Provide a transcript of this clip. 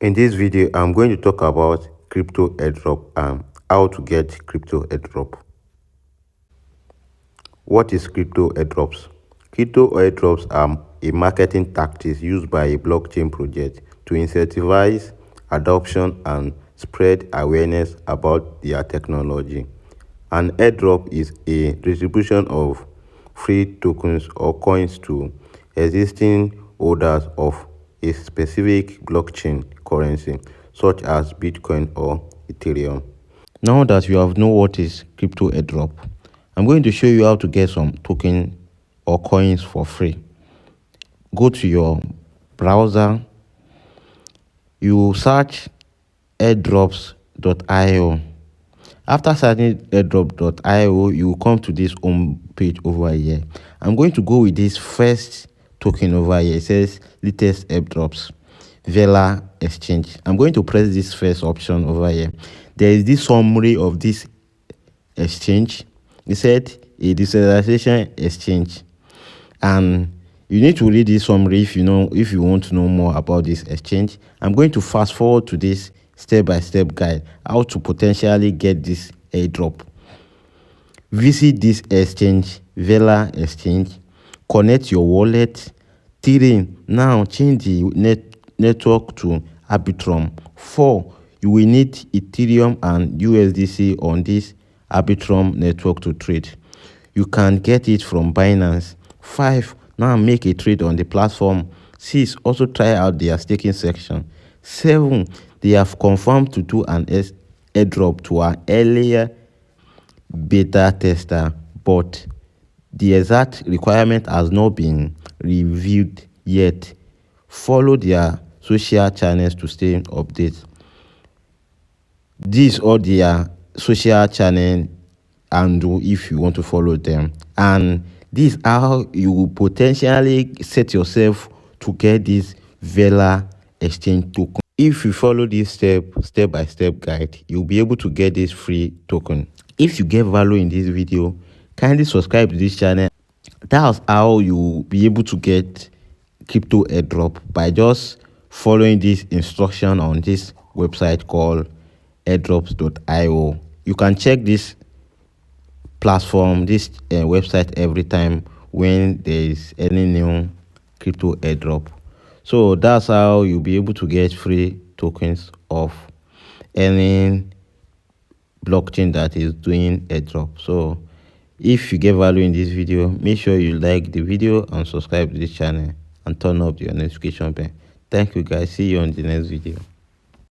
In this video, I'm going to talk about crypto airdrop and how to get crypto airdrop. What is crypto airdrops? Crypto airdrops are a marketing tactic used by a blockchain project to incentivize adoption and spread awareness about their technology. An airdrop is a distribution of free tokens or coins to existing holders of a specific blockchain currency, such as Bitcoin or Ethereum. Now that you have know what is crypto airdrop, I'm going to show you how to get some token or coins for free. Go to your browser, you search airdrops.io. After searching airdrop.io, you will come to this home page over here. I'm going to go with this first token over here. It says latest airdrops, Vela Exchange. I'm going to press this first option over here. There is this summary of this exchange. It said a decentralization exchange, and you need to read this summary if you want to know more about this exchange. I'm going to fast forward to this step-by-step guide how to potentially get this airdrop. Visit this exchange, Vela Exchange, connect your wallet. 3. Now change the network to Arbitrum. 4. You will need Ethereum and USDC on this Arbitrum network to trade. You can get it from Binance. 5. Now make a trade on the platform. 6. Also try out their staking section. 7. They have confirmed to do an airdrop to an earlier beta tester, but the exact requirement has not been reviewed yet. Follow their social channels to stay updated. These are their social channel and if you want to follow them, and this is how you will potentially set yourself to get this Vela Exchange token. If you follow this step-by-step guide, you'll be able to get this free token. If you get value in this video, kindly subscribe to this channel. That's how you'll be able to get crypto airdrop, by just following this instruction on this website called airdrops.io. You can check this platform, this website every time when there is any new crypto airdrop. So that's how you'll be able to get free tokens of any blockchain that is doing airdrop. So if you get value in this video, make sure you like the video and subscribe to this channel and turn up your notification bell. Thank you guys. See you on the next video.